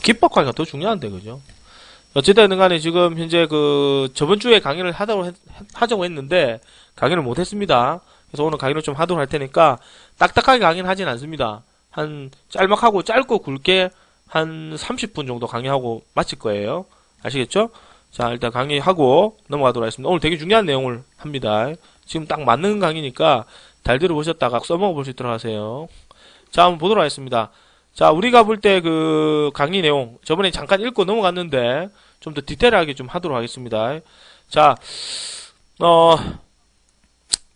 기법 강의가 더 중요한데, 그죠? 어쨌든 간에 지금 현재 저번 주에 강의를 하자고 했는데, 강의를 못 했습니다. 그래서 오늘 강의를 좀 하도록 할 테니까, 딱딱하게 강의는 하진 않습니다. 한, 짤막하고 짧고 굵게 한 30분 정도 강의하고 마칠 거예요. 아시겠죠? 자, 일단 강의하고 넘어가도록 하겠습니다. 오늘 되게 중요한 내용을 합니다. 지금 딱 맞는 강의니까 잘 들어보셨다가 써먹어 볼 수 있도록 하세요. 자, 한번 보도록 하겠습니다. 자, 우리가 볼 때 강의 내용, 저번에 잠깐 읽고 넘어갔는데, 좀 더 디테일하게 좀 하도록 하겠습니다. 자,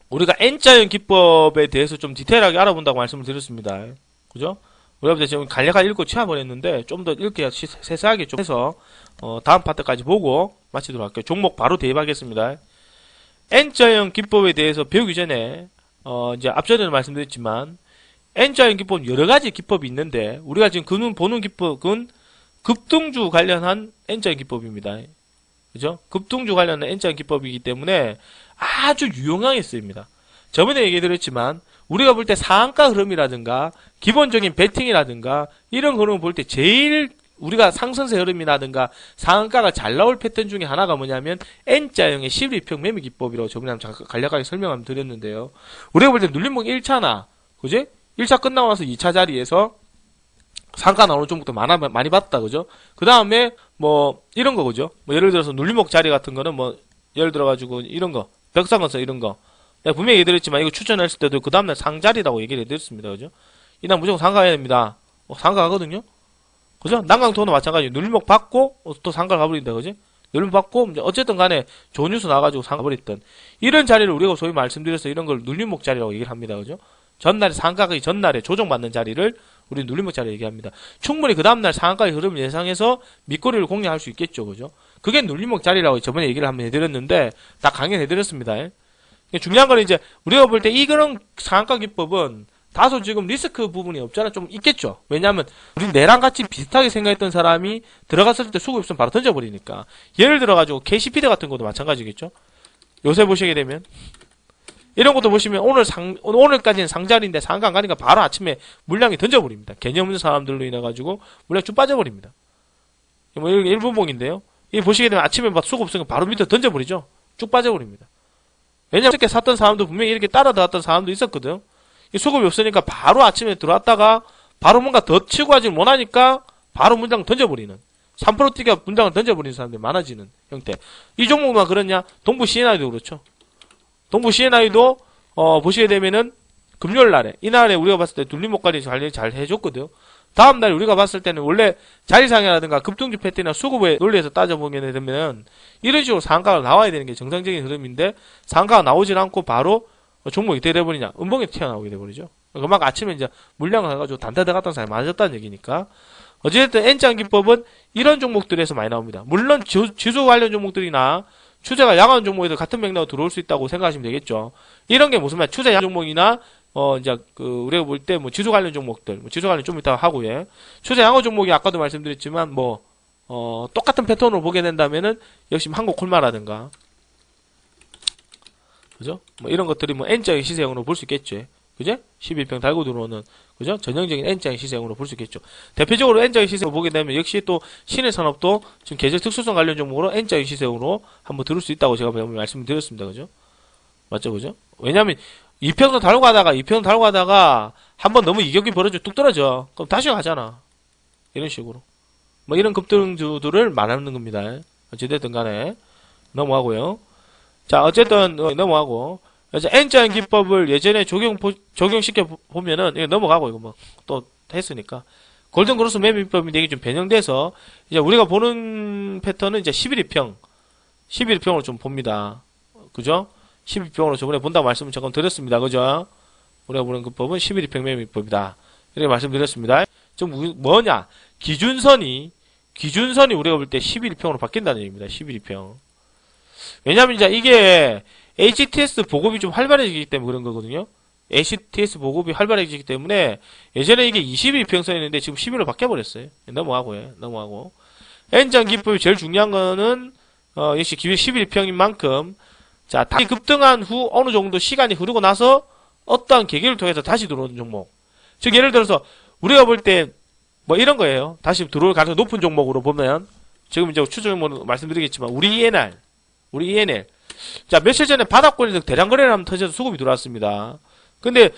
우리가 N자형 기법에 대해서 좀 디테일하게 알아본다고 말씀을 드렸습니다. 그죠? 우리가 볼 때 지금 간략하게 읽고 취해버렸는데, 좀 더 읽기 세세하게 좀 해서, 다음 파트까지 보고 마치도록 할게요. 종목 바로 대입하겠습니다. N자형 기법에 대해서 배우기 전에, 이제 앞전에도 말씀드렸지만, N자형 기법은 여러가지 기법이 있는데, 우리가 지금 보는 기법은 급등주 관련한 N자형 기법입니다. 그죠? 급등주 관련한 N자형 기법이기 때문에 아주 유용하게 쓰입니다. 저번에 얘기드렸지만, 우리가 볼 때 상한가 흐름이라든가, 기본적인 베팅이라든가, 이런 흐름을 볼 때 제일 우리가 상승세 흐름이라든가 상한가가 잘 나올 패턴 중에 하나가 뭐냐면 N자형의 12평 매매 기법이라고 저번에 잠깐 간략하게 설명을 드렸는데요. 우리가 볼 때 눌림목 1차나, 그지? 1차 끝나고 나서 2차 자리에서 상가 나오는 종목도 많이 봤다, 그죠? 그 다음에, 이런 거, 그죠? 예를 들어서 눌림목 자리 같은 거는 예를 들어가지고, 이런 거, 벽상건설 이런 거. 내가 분명히 얘기드렸지만, 이거 추천했을 때도 그 다음날 상자리라고 얘기를 해드렸습니다, 그죠? 이날 무조건 상가해야 됩니다. 상가 가거든요? 그죠? 난강토는 마찬가지로 눌림목 받고, 또 상가 가버린다, 그지? 눌림목 받고, 어쨌든 간에 좋은 뉴스 나와가지고 상가 가버렸던. 이런 자리를 우리가 소위 말씀드려서 이런 걸 눌림목 자리라고 얘기를 합니다, 그죠? 전날에 상가가 전날에 조정받는 자리를 우리 눌림목 자리 얘기합니다. 충분히 그 다음날 상한가의 흐름을 예상해서 밑거리를 공략할 수 있겠죠, 그죠? 그게 눌림목 자리라고 저번에 얘기를 한번 해드렸는데 다 강연해드렸습니다. 중요한 건 이제 우리가 볼 때 이 그런 상한가 기법은 다소 지금 리스크 부분이 없잖아, 좀 있겠죠. 왜냐하면 우리 내랑 같이 비슷하게 생각했던 사람이 들어갔을 때 수급이 없으면 바로 던져버리니까. 예를 들어가지고 KCPD 같은 것도 마찬가지겠죠. 요새 보시게 되면 이런 것도 보시면 오늘까지는 상자리인데 상가 안 가니까 바로 아침에 물량이 던져버립니다. 개념 없는 사람들로 인해가지고 물량이 쭉 빠져버립니다. 이게 일분봉인데요. 이 보시게 되면 아침에 수급 없으니까 바로 밑에 던져버리죠. 쭉 빠져버립니다. 왜냐면 어저께 샀던 사람도 분명히 이렇게 따라 들어왔던 사람도 있었거든. 수급이 없으니까 바로 아침에 들어왔다가 바로 뭔가 더 치고 하지 못하니까 바로 문장 던져버리는. 3% 뛰기가 문장을 던져버리는 사람들이 많아지는 형태. 이 종목만 그렇냐? 동부 CNI도 그렇죠. 동부 CNI도 보시게 되면은 금요일 날에 이날에 우리가 봤을 때 눌림목 관리 잘 해줬거든요. 다음 날 우리가 봤을 때는 원래 자리상이라든가 급등주 패턴이나 수급의 논리에서 따져보게 되면 이런 식으로 상한가가 나와야 되는 게 정상적인 흐름인데 상한가가 나오질 않고 바로 종목이 어떻게 돼버리냐? 음봉이 튀어나오게 돼버리죠. 그만큼 아침에 이제 물량을 해가지고 단타 들어갔던 사람이 많아졌다는 얘기니까. 어쨌든 N자형 기법은 이런 종목들에서 많이 나옵니다. 물론 지수 관련 종목들이나 추세가 양호한 종목에서 같은 맥락으로 들어올 수 있다고 생각하시면 되겠죠. 이런 게 무슨 말, 추세 양호 종목이나, 이제, 우리가 볼 때, 지수 관련 종목들, 지수 관련 좀 이따가 하고요. 추세 양호 종목이 아까도 말씀드렸지만, 똑같은 패턴으로 보게 된다면은, 역시 한국콜마라든가, 그죠? 이런 것들이 N자의 시세형으로 볼 수 있겠죠. 그죠? 11평 달고 들어오는, 그죠? 전형적인 N자의 시세형으로 볼 수 있겠죠. 대표적으로 N자의 시세형으로 보게 되면 역시 또 신의 산업도 지금 계절 특수성 관련 종목으로 N자의 시세형으로 한번 들을 수 있다고 제가 말씀을 드렸습니다. 그죠? 맞죠? 그죠? 왜냐면 2평도 달고 가다가 한번 너무 이격이 벌어져 뚝 떨어져. 그럼 다시 가잖아. 이런 식으로. 이런 급등주들을 말하는 겁니다. 어찌됐든 간에. 넘어가고요. 자, 어쨌든 넘어가고. 그래서 N자형 기법을 예전에 적용시켜 보면은, 이거 넘어가고, 이거 또 했으니까. 골든 크로스 매매법이 되게 좀 변형돼서, 이제 우리가 보는 패턴은 이제 11평으로 좀 봅니다. 그죠? 12평으로 저번에 본다고 말씀을 잠깐 드렸습니다. 그죠? 우리가 보는 기법은 11평 매매법이다. 이렇게 말씀드렸습니다. 좀 뭐냐? 기준선이 우리가 볼 때 11평으로 바뀐다는 얘기입니다. 11평. 왜냐면 이제 이게, HTS 보급이 좀 활발해지기 때문에 그런 거거든요. HTS 보급이 활발해지기 때문에 예전에 이게 22평선이었는데 지금 11로 바뀌어버렸어요. 넘어가고. N자형 기법이 제일 중요한 거는 역시 11평인 만큼 자, 다시 급등한 후 어느 정도 시간이 흐르고 나서 어떠한 계기를 통해서 다시 들어오는 종목. 즉 예를 들어서 우리가 볼 때 뭐 이런 거예요. 다시 들어올 가능성 높은 종목으로 보면 지금 이제 추정 종목으로 말씀드리겠지만 우리 ENL 자 며칠 전에 바닥권에서 대량 거래를 한번 터져서 수급이 들어왔습니다. 근데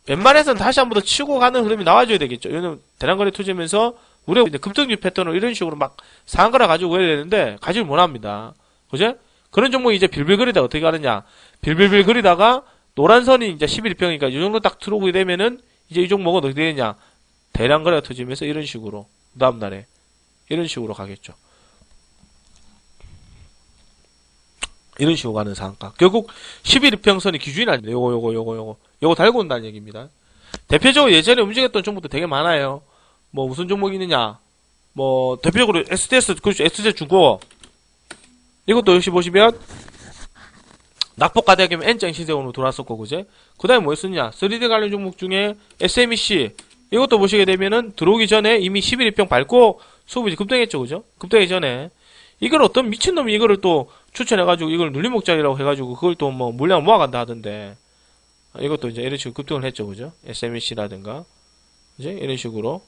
웬만해서는 다시 한 번 더 치고 가는 흐름이 나와줘야 되겠죠. 왜냐면 대량 거래 터지면서 우리가 이제 급등주 패턴으로 이런 식으로 막 상한가를 가지고 가야 되는데 가지를 못합니다. 그죠? 그런 종목이 이제 빌빌거리다가 어떻게 가느냐? 빌빌빌 거리다가 노란선이 이제 11평이니까 이 정도 딱 들어오게 되면은 이제 이 종목은 어떻게 되느냐? 대량 거래가 터지면서 이런 식으로 그 다음날에 이런 식으로 가겠죠. 이런 식으로 가는 상한가. 결국 11평선이 기준이 아닙니다. 요거 달고 온다는 얘기입니다. 대표적으로 예전에 움직였던 종목도 되게 많아요. 뭐 무슨 종목이 있느냐? 뭐 대표적으로 SDS 그렇죠. SJ중공업 이것도 역시 보시면 낙폭가대학이면 N장 시세원으로 돌아왔었고 그제? 그 다음에 뭐 있었냐? 3D 관련 종목 중에 SMEC 이것도 보시게 되면은 들어오기 전에 이미 11일평 밟고 수급이 급등했죠 그죠? 급등하기 전에 이걸 어떤 미친놈이 이거를 또 추천해가지고 이걸 눌림목장이라고 해가지고 그걸 또 뭐 물량을 모아간다 하던데 이것도 이제 이런 식으로 급등을 했죠 그죠? SMEC라든가 이제 이런 식으로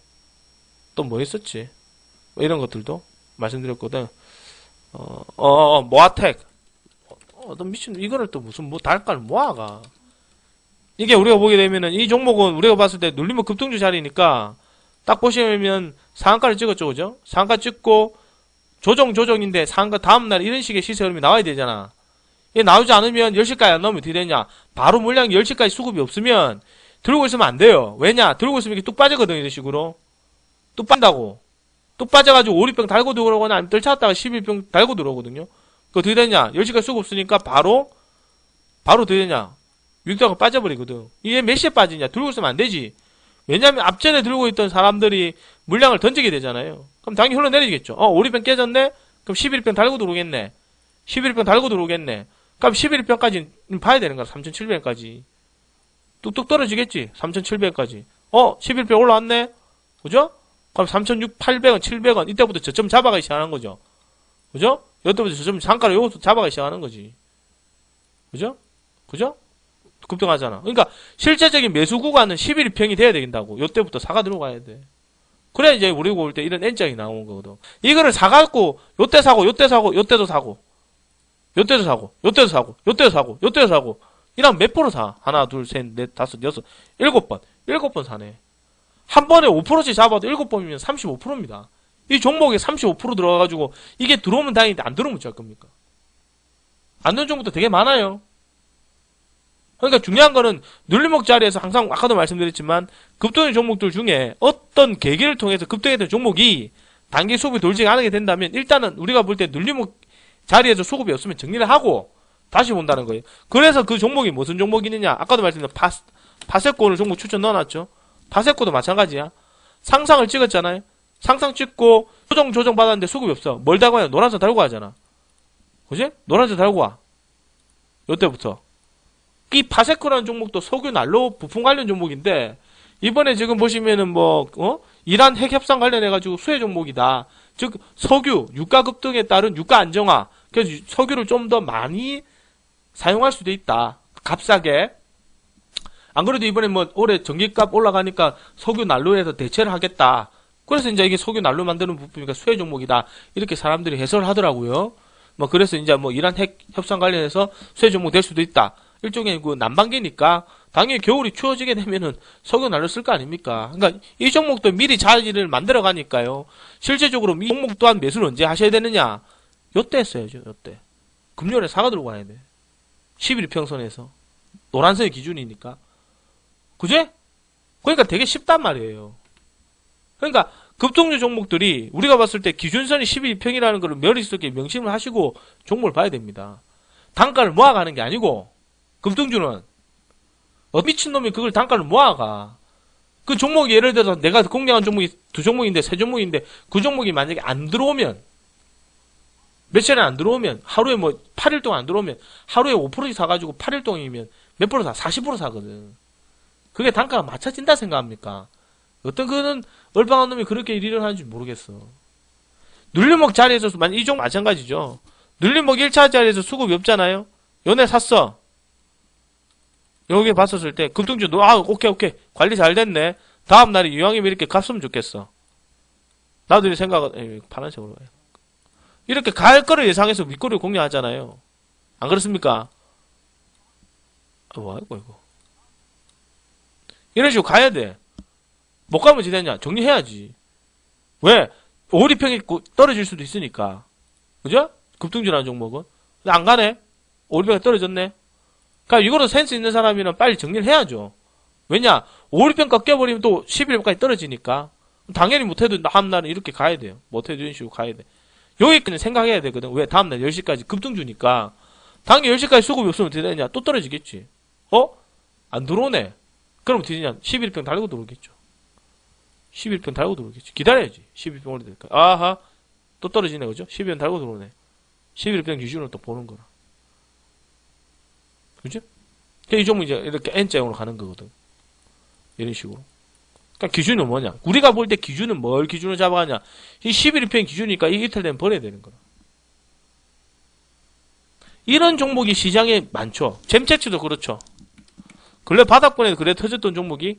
또 뭐 있었지? 뭐 이런 것들도 말씀드렸거든. 모아텍 어떤 미친 이거를 또 무슨 뭐 달가를 모아가 이게 우리가 보게 되면은 이 종목은 우리가 봤을 때 눌림목 급등주 자리니까 딱 보시면 상한가를 찍었죠 그죠? 상한가 찍고 조정인데 상한가 다음날 이런 식의 시세 흐름이 나와야 되잖아. 이게 나오지 않으면 10시까지 안 나오면 어떻게 되냐? 바로 물량 10시까지 수급이 없으면 들고 있으면 안 돼요. 왜냐? 들고 있으면 이렇게 뚝 빠지거든 이런 식으로. 뚝 빤다고. 뚝 빠져가지고 5리병 달고 들어오거나 아니면 뜰 찾았다가 11병 달고 들어오거든요. 그거 어떻게 되냐? 10시까지 수급 없으니까 바로 어떻게 되냐? 육도가 빠져버리거든. 이게 몇 시에 빠지냐? 들고 있으면 안 되지. 왜냐면 앞전에 들고 있던 사람들이 물량을 던지게 되잖아요. 그럼 당연히 흘러내리겠죠. 5리병 깨졌네? 그럼 11병 달고 들어오겠네. 11병 달고 들어오겠네. 그럼 11병까지 봐야 되는 거야. 3,700원까지. 뚝뚝 떨어지겠지. 3,700원까지. 11병 올라왔네? 그죠? 그럼 3,600원, 700원. 이때부터 저점 잡아가기 시작하는 거죠. 그죠? 이때부터 저점 상가를 여기서 잡아가기 시작하는 거지. 그죠? 급등하잖아. 그러니까 실제적인 매수 구간은 11평이 돼야 된다고. 이때부터 사가 들어가야 돼. 그래야 이제 우리가 볼 때 이런 N장이 나오는 거거든. 이거를 사갖고 요때 사고 요때도 사고 이러면 몇 프로 사? 하나 둘 셋 넷 다섯 여섯 7번 사네. 한 번에 5%씩 잡아도 7번이면 35%입니다. 이 종목에 35% 들어가가지고 이게 들어오면 다행인데 안 들어오면 어쩔 겁니까? 안 들어오는 종목도 되게 많아요. 그러니까 중요한 거는 눌림목 자리에서 항상 아까도 말씀드렸지만 급등의 종목들 중에 어떤 계기를 통해서 급등했던 종목이 단기 수급이 돌지 않게 된다면 일단은 우리가 볼 때 눌림목 자리에서 수급이 없으면 정리를 하고 다시 본다는 거예요. 그래서 그 종목이 무슨 종목이느냐? 아까도 말씀드린 파세코 오늘 종목 추천 넣어놨죠. 파세코도 마찬가지야. 상상을 찍었잖아요. 상상 찍고 조정 받았는데 수급이 없어. 뭘 달고 하냐? 노란색 달고 하잖아. 그지? 노란색 달고 와. 요때부터. 이 파세코라는 종목도 석유 난로 부품 관련 종목인데 이번에 지금 보시면은 이란 핵 협상 관련해가지고 수혜 종목이다. 즉 석유 유가 급등에 따른 유가 안정화. 그래서 석유를 좀 더 많이 사용할 수도 있다. 값싸게. 안 그래도 이번에 올해 전기값 올라가니까 석유 난로에서 대체를 하겠다. 그래서 이제 이게 석유 난로 만드는 부품이니까 수혜 종목이다. 이렇게 사람들이 해석을 하더라고요. 그래서 이제 이란 핵 협상 관련해서 수혜 종목 될 수도 있다. 일종의 난방기니까 당연히 겨울이 추워지게 되면은 석유 난로 쓸 거 아닙니까? 그러니까 이 종목도 미리 자리를 만들어 가니까요. 실제적으로 이 종목 또한 매수를 언제 하셔야 되느냐? 요때 했어야죠. 요때. 금요일에 사가 들고 가야 돼. 11평선에서. 노란색이 기준이니까. 그제? 그러니까 되게 쉽단 말이에요. 그러니까 급등주 종목들이 우리가 봤을 때 기준선이 12평이라는 걸 머릿속에 명심을 하시고 종목을 봐야 됩니다. 단가를 모아가는 게 아니고 급등주는 미친놈이 그걸 단가를 모아가. 그 종목이 예를 들어서 내가 공략한 종목이 2종목인데 3종목인데 그 종목이 만약에 안 들어오면 며칠에 안 들어오면 하루에 8일 동안 안 들어오면 하루에 5%씩 사가지고 8일 동안이면 몇 프로 사? 40% 사거든. 그게 단가가 맞춰진다 생각합니까? 어떤 그는 얼빵한 놈이 그렇게 일을 하는지 모르겠어. 눌림목 자리에서 이 종목 마찬가지죠. 눌림목 1차 자리에서 수급이 없잖아요. 연애 샀어. 여기 봤었을 때 급등주 오케이 관리 잘 됐네. 다음 날에 이왕이면 이렇게 갔으면 좋겠어. 나도 이렇게 생각은, 파란색으로 가요. 이렇게 갈 거를 예상해서 윗꼬리를 공략하잖아요. 안 그렇습니까? 뭐야, 이거. 이런 식으로 가야 돼. 못 가면 어찌 되냐? 정리해야지. 왜? 오리평이 떨어질 수도 있으니까. 그죠? 급등주라는 종목은. 근데 안 가네? 오리평이 떨어졌네? 그니까 이거로 센스 있는 사람이면 빨리 정리를 해야죠. 왜냐? 오리평 꺾여버리면 또 11일까지 떨어지니까. 당연히 못해도 다음날은 이렇게 가야 돼요. 못해도 이런 식으로 가야 돼. 여기까지는 생각해야 되거든. 왜? 다음날 10시까지 급등주니까. 당일 10시까지 수급이 없으면 어떻게 되냐? 또 떨어지겠지. 안 들어오네. 그럼 어떻게 되냐? 11평 달고 들어오겠죠. 11평 달고 들어오겠지. 기다려야지. 11평 올릴 때까지. 아하. 또 떨어지네, 그죠? 11평 달고 들어오네. 11평 기준으로 또 보는 거라. 그죠? 이 종목 이제 이렇게 N자형으로 가는 거거든. 이런 식으로. 그러니까 기준은 뭐냐? 우리가 볼 때 기준은 뭘 기준으로 잡아가냐? 이 11평 기준이니까 이 이틀 되면 버려야 되는 거라. 이런 종목이 시장에 많죠. 잼체치도 그렇죠. 근래 바닥권에 그래 터졌던 종목이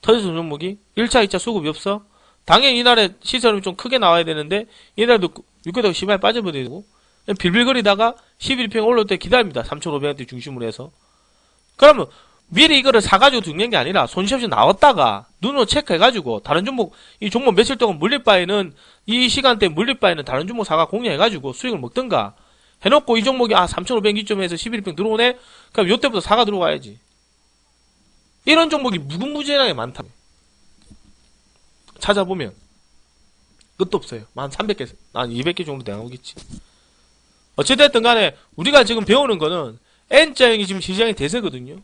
1차, 2차 수급이 없어. 당연히 이날에 시세는 좀 크게 나와야 되는데 이날도 육개덕 심하게 빠져버리고 빌빌거리다가 11평 올라올 때 기다립니다. 3,500원대 중심으로 해서. 그러면 미리 이거를 사가지고 두는 게 아니라 손실 없이 나왔다가 눈으로 체크해가지고 다른 종목, 이 종목 며칠 동안 물릴 바에는 이 시간대에 물릴 바에는 다른 종목 사가 공략해가지고 수익을 먹든가 해놓고 이 종목이 3,500 기점에서 11평 들어오네? 그럼 요때부터 사가 들어가야지. 이런 종목이 무궁무진하게 많다. 찾아보면 끝도 없어요. 한 300개, 한 200개 정도 나오겠지. 어찌됐든 간에 우리가 지금 배우는 거는 N자형이 지금 시장의 대세거든요.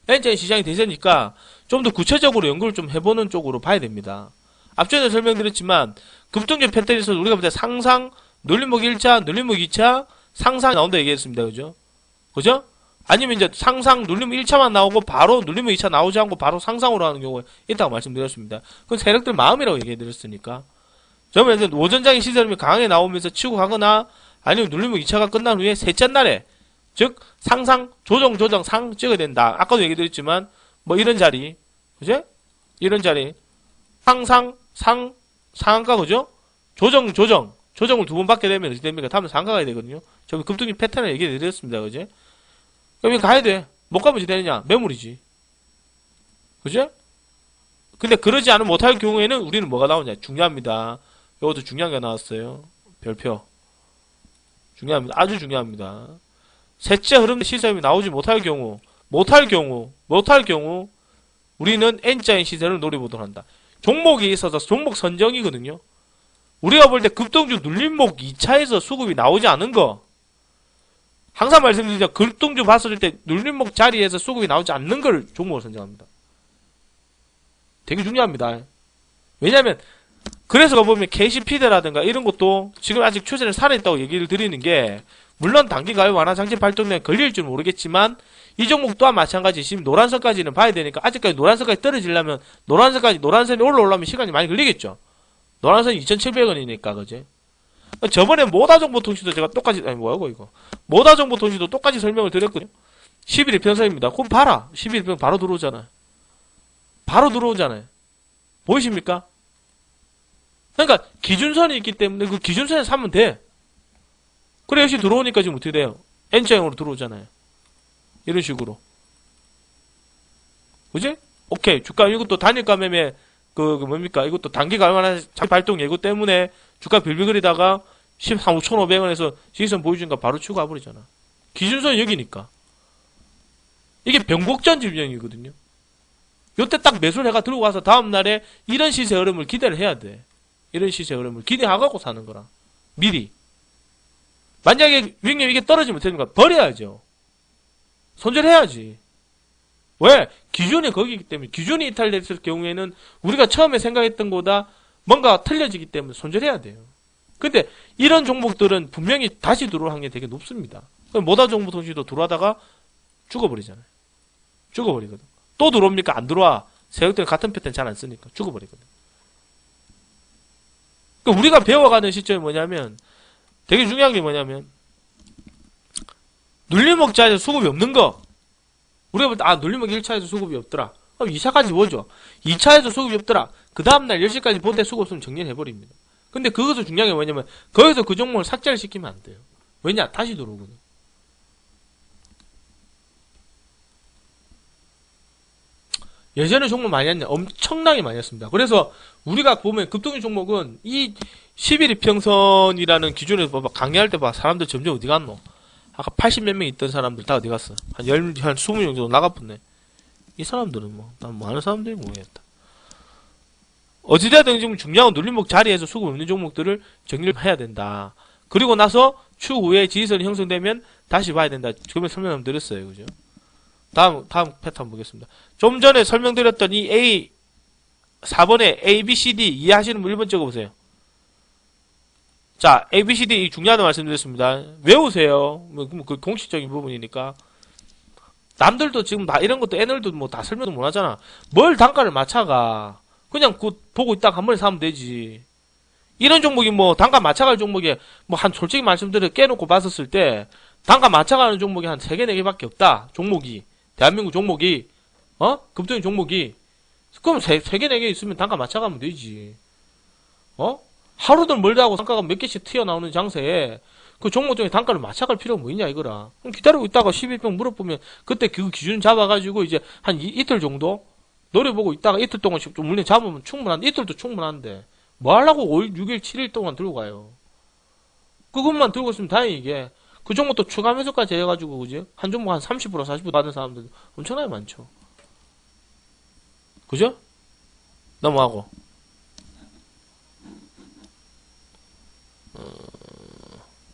N자형 시장의 대세니까 좀 더 구체적으로 연구를 좀 해보는 쪽으로 봐야 됩니다. 앞전에 설명드렸지만 급등주 패턴에서 우리가 볼 때 상상, 눌림목 1차, 눌림목 2차, 상상이 나온다 얘기했습니다. 그죠? 그죠? 아니면 이제 상상, 눌림목 1차만 나오고 바로 눌림목 2차 나오지 않고 바로 상상으로 하는 경우가 있다고 말씀드렸습니다. 그건 세력들 마음이라고 얘기해드렸으니까. 저는 이제 오전장의 시세름이 강하게 나오면서 치고 가거나 아니면 눌림목 2차가 끝난 후에 셋째 날에 즉 상상, 조정, 상 찍어야 된다. 아까도 얘기드렸지만 뭐 이런 자리 그죠? 이런 자리 상상, 상한가 그죠? 조정을 2번 받게 되면 어떻게 됩니까? 다음에 상가가 되거든요. 저기 급등주 패턴을 얘기해드렸습니다. 그죠? 여기 가야 돼. 못 가면 어떻게 되느냐? 매물이지. 그죠? 근데 그러지 않으면 못할 경우에는 우리는 뭐가 나오냐? 중요합니다. 이것도 중요한 게 나왔어요. 별표. 중요합니다. 아주 중요합니다. 셋째 흐름 시세이 나오지 못할 경우 우리는 N자인 시세를 노려보도록 한다. 종목이 있어서 종목 선정이거든요. 우리가 볼 때 급등주 눌림목 2차에서 수급이 나오지 않은 거 항상 말씀드리죠. 급등주 봤을 때 눌림목 자리에서 수급이 나오지 않는 걸 종목을 선정합니다. 되게 중요합니다. 왜냐면 그래서 보면 KCP대라든가 이런 것도 지금 아직 추세를 살아있다고 얘기를 드리는 게 물론 단기 가격 완화 장치 발동에 걸릴 줄 모르겠지만 이 종목 또한 마찬가지 지금 노란선까지는 봐야 되니까 아직까지 노란선까지 떨어지려면 노란선이 올라오려면 시간이 많이 걸리겠죠. 노란선이 2,700원이니까 그지? 저번에 모다정보통신도 제가 똑같이 모다정보통신도 똑같이 설명을 드렸거든요. 11일평선입니다. 그럼 봐라. 11일평 바로 들어오잖아요. 보이십니까? 그러니까 기준선이 있기 때문에 그 기준선에 사면 돼. 그래 역시 들어오니까 지금 어떻게 돼요? N자형으로 들어오잖아요. 이런 식으로. 그지? 오케이. 주가 이것도 단일가 매매 뭡니까? 이것도 단기가 얼마나 발동 예고 때문에 주가 빌빌거리다가 5,500원에서 지지선 보여주니까 바로 치고 가버리잖아. 기준선이 여기니까. 이게 병복전 질병이거든요. 요때 딱 매수를 해가 들고 가서 다음날에 이런 시세 흐름을 기대를 해야 돼. 이런 시세 흐름을 기대하고 사는 거라. 미리. 만약에 위익률 이게 떨어지면 됩니까? 버려야죠. 손절해야지. 왜? 기준이 거기이기 때문에 기준이 이탈됐을 경우에는 우리가 처음에 생각했던 것보다 뭔가 틀려지기 때문에 손절해야 돼요. 근데 이런 종목들은 분명히 다시 들어올 확률이 되게 높습니다. 모다정보통신도 들어가다가 죽어버리잖아요. 죽어버리거든. 또 들어옵니까? 안 들어와. 세력들은 같은 패턴 잘 안 쓰니까 죽어버리거든. 그러니까 우리가 배워가는 시점이 뭐냐면 되게 중요한 게 뭐냐면 눌림목 자리에서 수급이 없는 거. 우리가 볼 때 눌림목 1차에서 수급이 없더라. 그럼 2차까지 보죠. 2차에서 수급이 없더라. 그 다음날 10시까지 볼 때 수급 없으면 정리를 해버립니다. 근데 그것을 중요한 게 뭐냐면, 거기서 그 종목을 삭제를 시키면 안 돼요. 왜냐? 다시 들어오거든. 예전에 종목 많이 했냐? 엄청나게 많이 했습니다. 그래서 우리가 보면 급등주 종목은 이 11이평선이라는 기준에서 봐봐. 강의할 때 봐. 사람들 점점 어디 갔노? 아까 80몇 명 있던 사람들 다 어디 갔어? 한 20명 정도 나가봤네. 이 사람들은 뭐, 난 뭐 하는 사람들이 모르겠다. 어찌되든 지금 중요한 눌림목 자리에서 수급 없는 종목들을 정리를 해야 된다. 그리고 나서 추후에 지지선이 형성되면 다시 봐야 된다. 지금 설명 한번 드렸어요. 그죠? 다음 패턴 보겠습니다. 좀 전에 설명드렸던 이 4번에 A, B, C, D 이해하시는 분 1번 적어보세요. 자, A, B, C, D 중요하다고 말씀드렸습니다. 외우세요. 그 공식적인 부분이니까. 남들도 지금 다 이런 것도 애널도 뭐 다 설명도 못 하잖아. 뭘 단가를 맞춰가. 그냥 보고 있다가 한 번에 사면 되지. 이런 종목이 뭐 단가 맞춰갈 종목이 뭐 한 솔직히 말씀드려 깨놓고 봤었을 때 단가 맞춰가는 종목이 한 3개, 4개밖에 없다. 종목이. 대한민국 종목이. 급등의 종목이. 그럼 3개, 4개 있으면 단가 맞춰가면 되지. 하루든 멀다 하고 단가가 몇 개씩 튀어나오는 장세에 그 종목 중에 단가를 맞춰갈 필요가 뭐 있냐 이거라. 그럼 기다리고 있다가 11평 물어보면 그때 그 기준 잡아가지고 이제 한 이틀 정도 노려보고 있다가 이틀 동안 좀 물량 잡으면 충분한데 이틀도 충분한데 뭐 하려고 5일, 6일, 7일 동안 들고 가요. 그것만 들고 있으면 다행이게 그 종목도 추가 매수까지 해가지고 그지? 한 종목 한 30% 40% 받은 사람들 엄청나게 많죠. 그죠? 넘어가고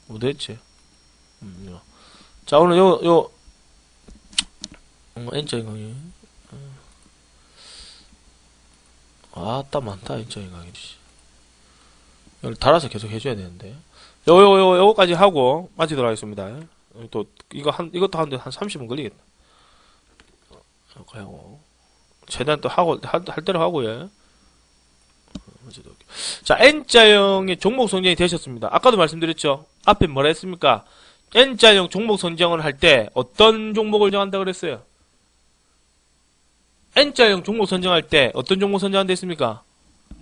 뭐 됐지? 자 오늘 N자 인강이 아따 많다 N자 인강이 이걸 달아서 계속 해줘야 되는데 요거까지 하고 마치도록 하겠습니다. 또 이것도 하는데 한 30분 걸리겠다. 이렇게 하고 최대한 또 하고 할 대로 하고 예. 자, N자형의 종목 선정이 되셨습니다. 아까도 말씀드렸죠. 앞에 뭐라 했습니까? N자형 종목 선정을 할 때 어떤 종목을 정한다 그랬어요? N자형 종목 선정할 때 어떤 종목 선정한다 했습니까?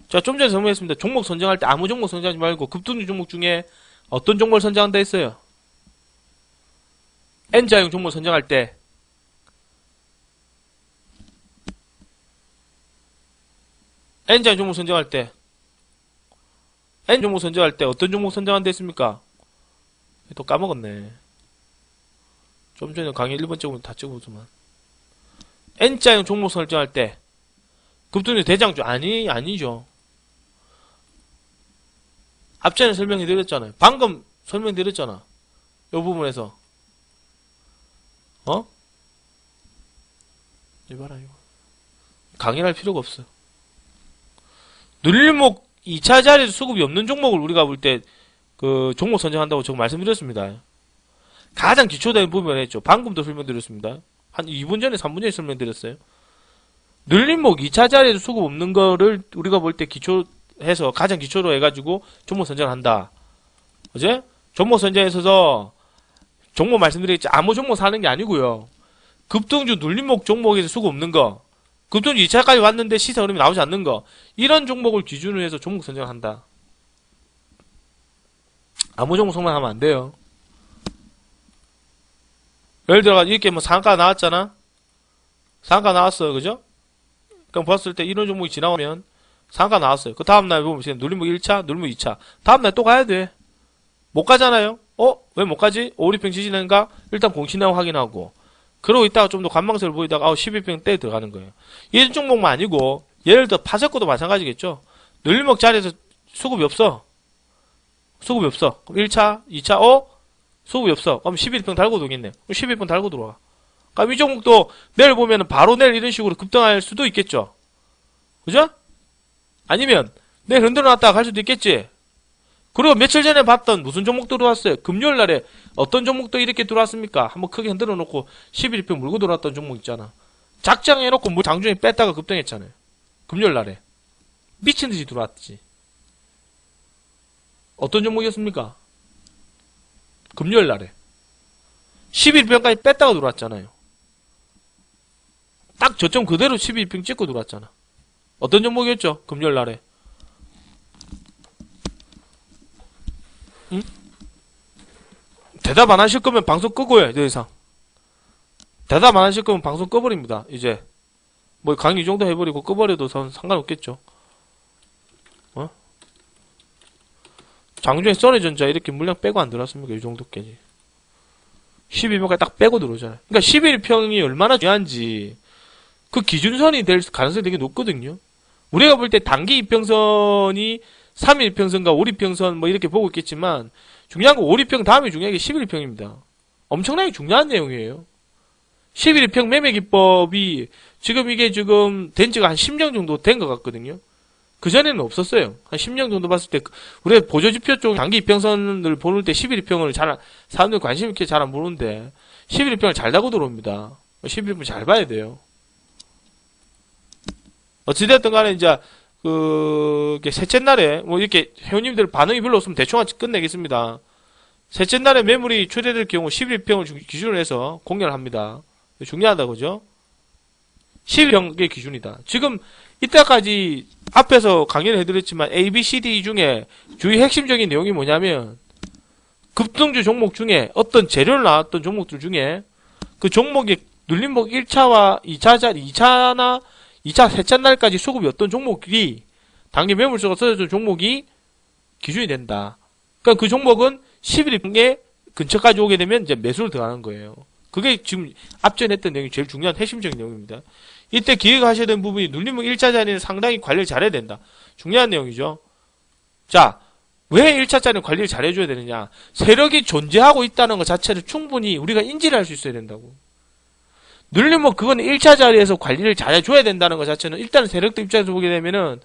자, 좀 전에 설명했습니다. 종목 선정할 때 아무 종목 선정하지 말고 급등주 종목 중에 어떤 종목을 선정한다 했어요? N자형 종목 선정할 때 N자형 종목 선정할 때 N 종목 선정할 때 어떤 종목 선정한다 했습니까? 또 까먹었네. 좀 전에 강의 1번 찍으면 다 찍어보지만 N자형 종목 설정할 때 급등주 대장주 아니죠. 앞전에 설명해드렸잖아요. 방금 설명드렸잖아. 이 부분에서 이봐라 이거 강의할 필요가 없어. 눌림목 2차 자리에서 수급이 없는 종목을 우리가 볼 때 그 종목 선정한다고 제가 말씀드렸습니다. 가장 기초적인 부분을 했죠. 방금도 설명드렸습니다. 한 2분 전에 3분 전에 설명드렸어요. 눌림목 2차 자리에서 수급 없는 거를 우리가 볼 때 기초해서 가장 기초로 해가지고 종목 선정한다. 그제? 종목 선정에 있어서 종목 말씀드리겠죠. 아무 종목 사는 게 아니고요. 급등주 눌림목 종목에서 수급 없는 거. 급등주 2차까지 왔는데 시세 흐름이 나오지 않는 거. 이런 종목을 기준으로 해서 종목 선정한다. 아무 종목 선정하면 안 돼요. 예를 들어 이렇게 뭐 상가 나왔잖아. 상가 나왔어요. 그죠? 그럼 봤을 때 이런 종목이 지나오면 상가 나왔어요. 그 다음날 보면 눌림목 1차, 눌림목 2차. 다음날 또 가야 돼. 못 가잖아요. 왜 못 가지? 5, 6평 지지는가? 일단 공시나무 확인하고. 그러고 있다가 좀 더 관망세를 보이다가 11평 때 들어가는 거예요. 이런 종목만 아니고 예를 들어 파석고도 마찬가지겠죠. 눌림목 자리에서 수급이 없어. 수급이 없어. 그럼 1차, 2차, 수급이 없어. 그럼 11평 달고 들어오겠네. 그럼 11평 달고 들어와. 그럼 이 종목도 내일 보면은 바로 내일 이런 식으로 급등할 수도 있겠죠. 그죠? 아니면 내일 흔들어 놨다가 갈 수도 있겠지. 그리고 며칠 전에 봤던 무슨 종목 들어왔어요? 금요일 날에 어떤 종목도 이렇게 들어왔습니까? 한번 크게 흔들어 놓고 11평 물고 들어왔던 종목 있잖아. 작정해놓고 뭐 장중에 뺐다가 급등했잖아요. 금요일 날에. 미친 듯이 들어왔지. 어떤 종목이었습니까? 금요일 날에. 11평까지 뺐다가 들어왔잖아요. 딱 딱 저점 그대로 12평 찍고 들어왔잖아. 어떤 종목이었죠? 금요일 날에. 응? 대답 안 하실 거면 방송 끄고요, 더 이상. 대답 안 하실 거면 방송 꺼버립니다, 이제. 뭐, 강의 이 정도 해버리고 꺼버려도 상관없겠죠. 어? 장중에 써내전자 이렇게 물량 빼고 안 들어왔습니까? 이 정도까지. 12평까지 딱 빼고 들어오잖아요. 그러니까 11평이 얼마나 중요한지, 그 기준선이 될 가능성이 되게 높거든요. 우리가 볼 때 단기 이평선이 3일 이평선과 5일평선 뭐 이렇게 보고 있겠지만, 중요한 건 5일평 다음에 중요한 게 11평입니다. 엄청나게 중요한 내용이에요. 11평 매매 기법이 지금 이게 지금 된 지가 한 10년 정도 된 것 같거든요. 그전에는 없었어요. 한 10년 정도 봤을 때, 우리가 보조지표 쪽 단기 이평선을 보는 때 11평을 사람들 관심 있게 잘 안 보는데, 11평을 잘 다고 들어옵니다. 11평 잘 봐야 돼요. 어찌됐든 간에 이제, 셋째 날에, 뭐 이렇게 회원님들 반응이 별로 없으면 대충 끝내겠습니다. 셋째 날에 매물이 초대될 경우 11평을 기준으로 해서 공략을 합니다. 중요하다, 그죠? 11평의 기준이다. 지금, 이때까지 앞에서 강의를 해드렸지만 A, B, C, D 중에 주의 핵심적인 내용이 뭐냐면, 급등주 종목 중에 어떤 재료를 나왔던 종목들 중에 그 종목의 눌림목 1차와 2차, 셋째 날까지 수급이 어떤 종목이 단기 매물수가 써져준 종목이 기준이 된다. 그러니까 그 종목은 11일에 근처까지 오게 되면 이제 매수를 들어가는 거예요. 그게 지금 앞전에 했던 내용이 제일 중요한 핵심적인 내용입니다. 이때 기획하셔야 되는 부분이 눌림목 1차 자리는 상당히 관리를 잘해야 된다. 중요한 내용이죠. 자, 왜 1차 자리는 관리를 잘해줘야 되느냐? 세력이 존재하고 있다는 것 자체를 충분히 우리가 인지를 할 수 있어야 된다고. 눌림목 그건 1차 자리에서 관리를 잘해줘야 된다는 것 자체는 일단 세력들 입장에서 보게 되면은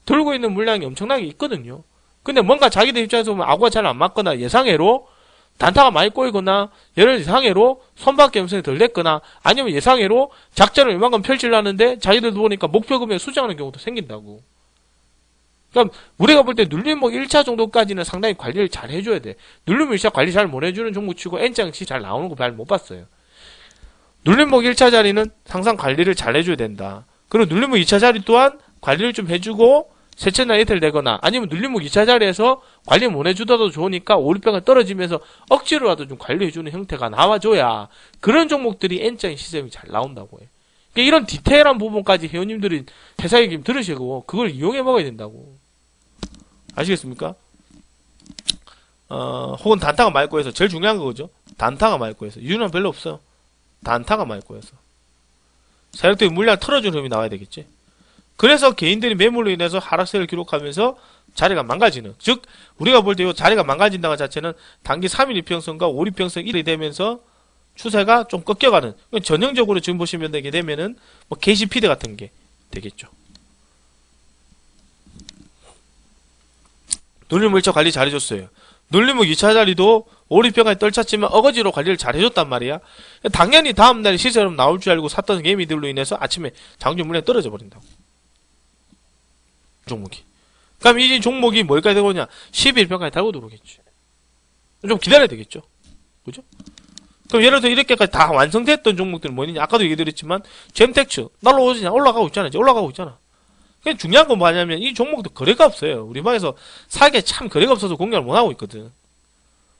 들고 있는 물량이 엄청나게 있거든요. 근데 뭔가 자기들 입장에서 보면 아구가 잘 안 맞거나 예상외로 단타가 많이 꼬이거나 예상외로 손밖에 음성이 덜 냈거나 아니면 예상외로 작전을 이만큼 펼치려는데 자기들도 보니까 목표 금액 수정하는 경우도 생긴다고. 그러니까 우리가 볼 때 눌림목 1차 정도까지는 상당히 관리를 잘 해줘야 돼. 눌림목 1차 관리 잘 못 해주는 종목 치고 N장치 잘 나오는 거 잘 못 봤어요. 눌림목 1차 자리는 항상 관리를 잘 해줘야 된다. 그리고 눌림목 2차 자리 또한 관리를 좀 해주고 셋째 날 이틀 되거나 아니면 눌림목 2차 자리에서 관리 못 해주다도 좋으니까 오류병가 떨어지면서 억지로라도 좀 관리해주는 형태가 나와줘야 그런 종목들이 N자인 시스템이 잘 나온다고 해요. 그러니까 이런 디테일한 부분까지 회원님들이 회사에 좀 들으시고 그걸 이용해 먹어야 된다고. 아시겠습니까? 혹은 단타가 맑고 해서 제일 중요한 거죠. 단타가 맑고 해서 이유는 별로 없어요. 단타가 맑고 해서 세력들이 물량 털어주는 흐름이 나와야 되겠지. 그래서 개인들이 매물로 인해서 하락세를 기록하면서 자리가 망가지는, 즉 우리가 볼 때 이 자리가 망가진다는 자체는 단기 3일 이평선과 5일 이평선 1이 되면서 추세가 좀 꺾여가는, 전형적으로 지금 보시면 되게 되면은 뭐 게시피드 같은 게 되겠죠. 눌림목 1차 관리 잘해줬어요. 눌림목 2차 자리도 5일 이평까지 떨쳤지만 어거지로 관리를 잘해줬단 말이야. 당연히 다음날에 시세로 나올 줄 알고 샀던 개미들로 인해서 아침에 장중 물량이 떨어져 버린다고. 종목이. 그럼 이 종목이 뭘까지 되고 오냐? 11평까지 달고 들어오겠지. 좀 기다려야 되겠죠. 그죠? 그럼 예를 들어 이렇게까지 다 완성됐던 종목들은 뭐냐? 아까도 얘기 드렸지만 잼텍츠 날라오지냐? 올라가고 있잖아. 이제 올라가고 있잖아. 그냥 중요한 건 뭐냐면 이 종목도 거래가 없어요. 우리 방에서 사기에 참 거래가 없어서 공략을 못하고 있거든.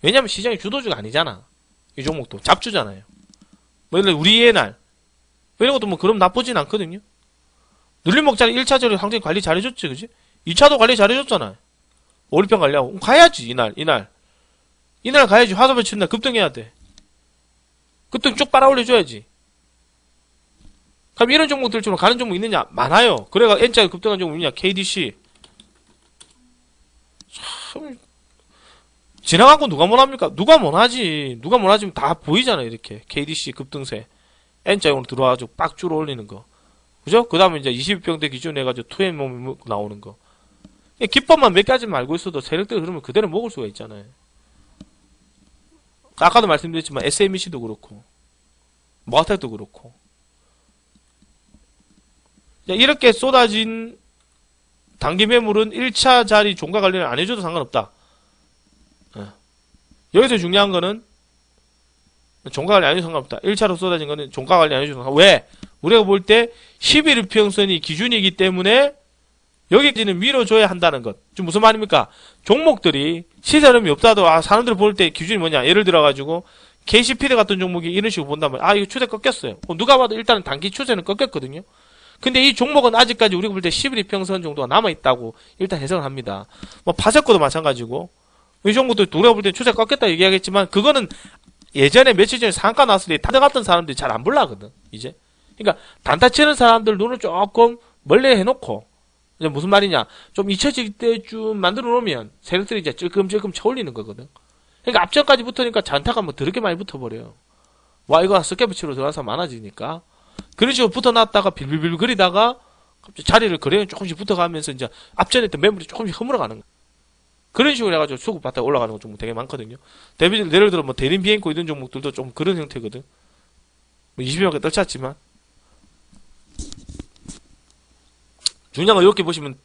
왜냐면 시장이 주도주가 아니잖아. 이 종목도 잡주잖아요. 뭐 예를 들어 우리의 날 이런 것도 뭐 그럼 나쁘진 않거든요. 눌림목자리 1차적으로 상당히 관리 잘해줬지, 그지? 2차도 관리 잘해줬잖아. 5일평 관리하고. 가야지, 이날 가야지. 화살표 치는 날 급등해야 돼. 급등 쭉 빨아 올려줘야지. 그럼 이런 종목들처럼 가는 종목 있느냐? 많아요. 그래가 N자가 급등한 종목 있느냐? KDC. 참, 지나간 건 누가 못합니까? 누가 못하지. 누가 못하지면 다 보이잖아, 이렇게. KDC 급등세. N자용으로 들어와가지고 빡 줄 올리는 거. 그죠? 그 다음에 이제 20평대 기준 해가지고 2M 나오는 거. 기법만 몇 가지만 알고 있어도 세력들 그러면 그대로 먹을 수가 있잖아요. 아까도 말씀드렸지만 SMEC도 그렇고, 모아텍도 그렇고. 이렇게 쏟아진 단기 매물은 1차 자리 종가 관리를 안 해줘도 상관없다. 여기서 중요한 거는 종가 관리 안 해줘도 상관없다. 1차로 쏟아진 거는 종가 관리 안 해줘도 상관없다. 왜? 우리가 볼 때 11일평선이 기준이기 때문에 여기까지는 밀어줘야 한다는 것. 지금 무슨 말입니까? 종목들이 시세 흐름이 없다도 사람들이 볼 때 기준이 뭐냐? 예를 들어가지고 KCPD 같은 종목이 이런 식으로 본다면 이거 추세 꺾였어요. 누가 봐도 일단은 단기 추세는 꺾였거든요. 근데 이 종목은 아직까지 우리가 볼 때 11일평선 정도가 남아있다고 일단 해석을 합니다. 뭐 파사코도 마찬가지고 이 종목도 우리가 볼 때 추세 꺾였다 얘기하겠지만 그거는 예전에 며칠 전에 상가 나왔을 때 타들어갔던 사람들이 잘 안 볼라거든 이제. 그러니까 단타 치는 사람들 눈을 조금 멀리 해놓고 이제 무슨 말이냐 좀 잊혀질 때쯤 만들어 놓으면 세력들이 이제 찔끔찔끔 쳐올리는 거거든. 그러니까 앞전까지 붙으니까 잔타가 뭐 더럽게 많이 붙어버려요. 와 이거 스케프치로 들어간 사람 많아지니까 그런 식으로 붙어놨다가 빌빌빌 거리다가 갑자기 자리를 거래는 조금씩 붙어가면서 이제 앞전에 있던 매물이 조금씩 허물어가는 거야. 그런 식으로 해가지고 수급 바닥에 올라가는 거 좀 되게 많거든요. 예를 들어 뭐 대림 비행코 이런 종목들도 좀 그런 형태거든. 뭐 20여개 떨쳤지만 중요한 건 이렇게 보시면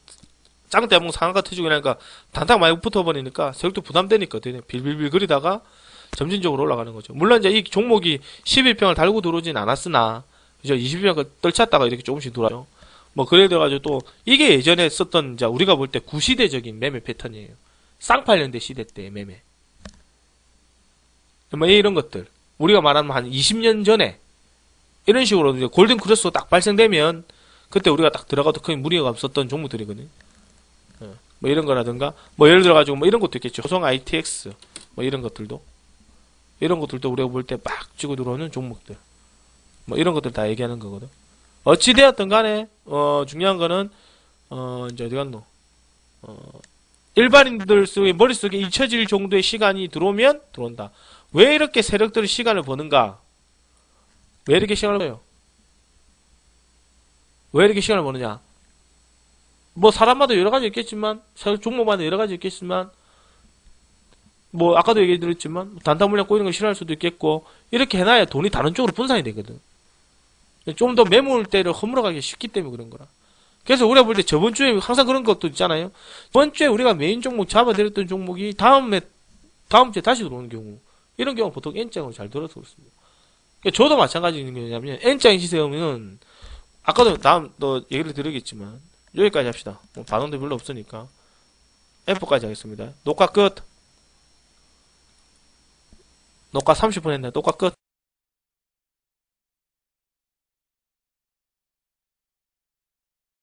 짱대봉 상한가 터지고 이러니까 단타가 많이 붙어버리니까 세력도 부담되니까 빌빌빌 거리다가 점진적으로 올라가는 거죠. 물론 이제 이 종목이 11평을 달고 들어오진 않았으나 그죠? 20평을 떨쳤다가 이렇게 조금씩 돌아요. 뭐 그래 돼가지고 또 이게 예전에 썼던 이제 우리가 볼 때 구시대적인 매매 패턴이에요. 쌍팔년대 시대 때 매매. 뭐 이런 것들 우리가 말하면 한 20년 전에 이런 식으로 이제 골든 크로스가 딱 발생되면 그때 우리가 딱 들어가도 크게 무리가 없었던 종목들이거든요. 뭐 이런 거라든가 뭐 예를 들어가지고 뭐 이런 것도 있겠죠. 호성 ITX 뭐 이런 것들도 우리가 볼 때 막 치고 들어오는 종목들 뭐 이런 것들 다 얘기하는 거거든. 어찌 되었든 간에 중요한 거는 이제 어디 갔노? 일반인들 속에 머릿속에 잊혀질 정도의 시간이 들어오면 들어온다. 왜 이렇게 세력들이 시간을 버는가? 왜 이렇게 시간을 버요? 왜 이렇게 시간을 버느냐? 뭐 사람마다 여러 가지 있겠지만 종목마다 여러 가지 있겠지만 뭐 아까도 얘기 드렸지만 단타 물량 꼬이는 걸 싫어할 수도 있겠고 이렇게 해놔야 돈이 다른 쪽으로 분산이 되거든. 좀 더 매물대를 허물어가기 쉽기 때문에 그런 거라. 그래서 우리가 볼 때 저번 주에 항상 그런 것도 있잖아요. 저번 주에 우리가 메인 종목 잡아드렸던 종목이 다음 주에 다시 들어오는 경우 이런 경우 보통 N장으로 잘 들어서 그렇습니다. 그러니까 저도 마찬가지인 게 뭐냐면 N장 시세하면 아까도 또 얘기를 드리겠지만 여기까지 합시다. 뭐 반응도 별로 없으니까 F까지 하겠습니다. 녹화 끝. 녹화 30분 했네. 녹화 끝.